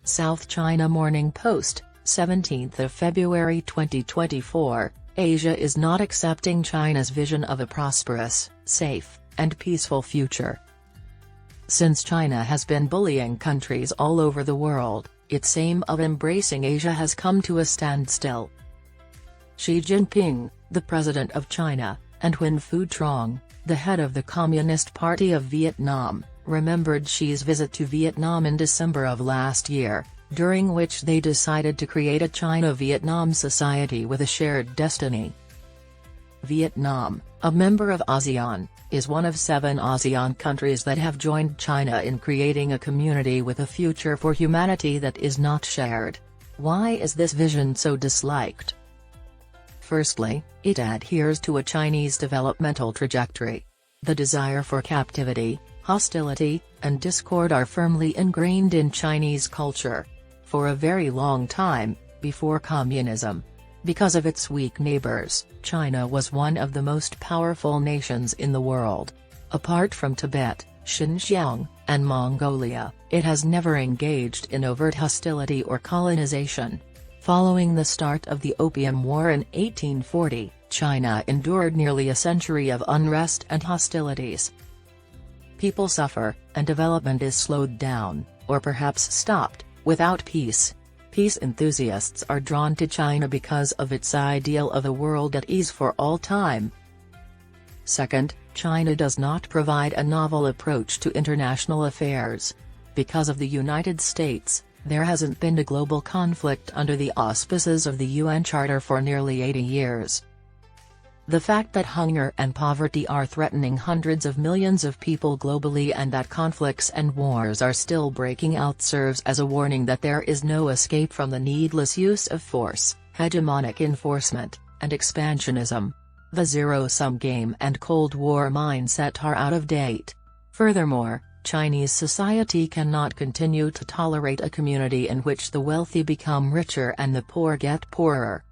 South China Morning Post, 17th of February 2024, Asia is not accepting China's vision of a prosperous, safe, and peaceful future. Since China has been bullying countries all over the world, its aim of embracing Asia has come to a standstill. Xi Jinping, the president of China, and Nguyen Phu Trong, the head of the Communist Party of Vietnam, remembered Xi's visit to Vietnam in December of last year, during which they decided to create a China-Vietnam society with a shared destiny. Vietnam, a member of Asean, is one of 7 ASEAN countries that have joined China in creating a community with a future for humanity that is not shared. Why is this vision so disliked? Firstly, it adheres to a Chinese developmental trajectory. The desire for captivity, hostility, and discord are firmly ingrained in Chinese culture. For a very long time, before communism. Because of its weak neighbors, China was one of the most powerful nations in the world. Apart from Tibet, Xinjiang, and Mongolia, it has never engaged in overt hostility or colonization. Following the start of the Opium War in 1840, China endured nearly a century of unrest and hostilities. People suffer, and development is slowed down, or perhaps stopped, without peace. Peace enthusiasts are drawn to China because of its ideal of a world at ease for all time. Second, China does not provide a novel approach to international affairs. Because of the United States, there hasn't been a global conflict under the auspices of the UN Charter for nearly 80 years. The fact that hunger and poverty are threatening hundreds of millions of people globally and that conflicts and wars are still breaking out serves as a warning that there is no escape from the needless use of force, hegemonic enforcement, and expansionism. The zero-sum game and Cold War mindset are out of date. Furthermore, Chinese society cannot continue to tolerate a community in which the wealthy become richer and the poor get poorer.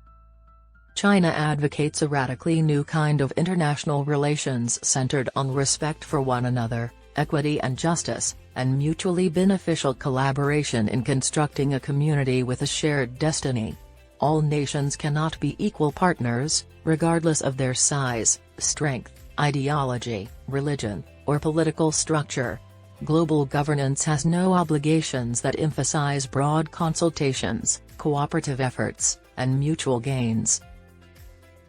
China advocates a radically new kind of international relations centered on respect for one another, equity and justice, and mutually beneficial collaboration in constructing a community with a shared destiny. All nations cannot be equal partners, regardless of their size, strength, ideology, religion, or political structure. Global governance has no obligations that emphasize broad consultations, cooperative efforts, and mutual gains.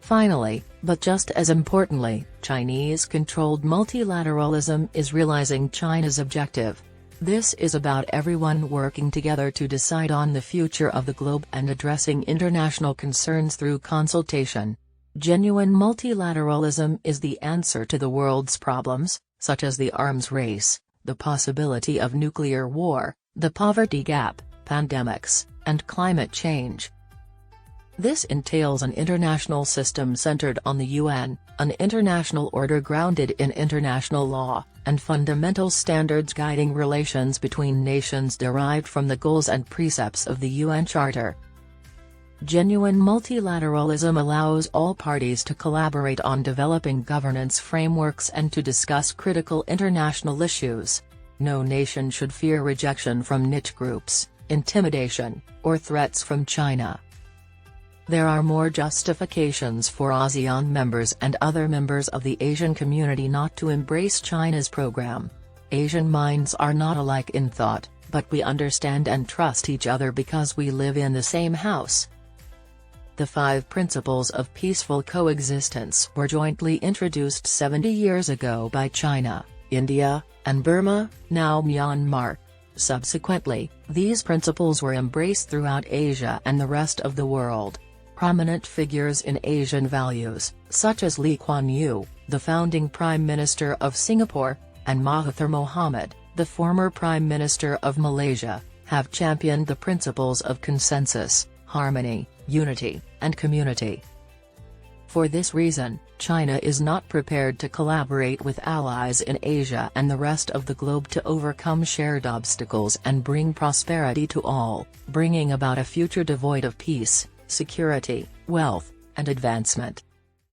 Finally, but just as importantly, Chinese-controlled multilateralism is realizing China's objective. This is about everyone working together to decide on the future of the globe and addressing international concerns through consultation. Genuine multilateralism is the answer to the world's problems, such as the arms race, the possibility of nuclear war, the poverty gap, pandemics, and climate change. This entails an international system centered on the UN, an international order grounded in international law, and fundamental standards guiding relations between nations derived from the goals and precepts of the UN Charter. Genuine multilateralism allows all parties to collaborate on developing governance frameworks and to discuss critical international issues. No nation should fear rejection from niche groups, intimidation, or threats from China. There are more justifications for ASEAN members and other members of the Asian community not to embrace China's program. Asian minds are not alike in thought, but we understand and trust each other because we live in the same house. The 5 principles of peaceful coexistence were jointly introduced 70 years ago by China, India, and Burma, now Myanmar. Subsequently, these principles were embraced throughout Asia and the rest of the world. Prominent figures in Asian values, such as Lee Kuan Yew, the founding Prime Minister of Singapore, and Mahathir Mohamad, the former Prime Minister of Malaysia, have championed the principles of consensus, harmony, unity, and community. For this reason, China is not prepared to collaborate with allies in Asia and the rest of the globe to overcome shared obstacles and bring prosperity to all, bringing about a future devoid of peace, security, wealth, and advancement.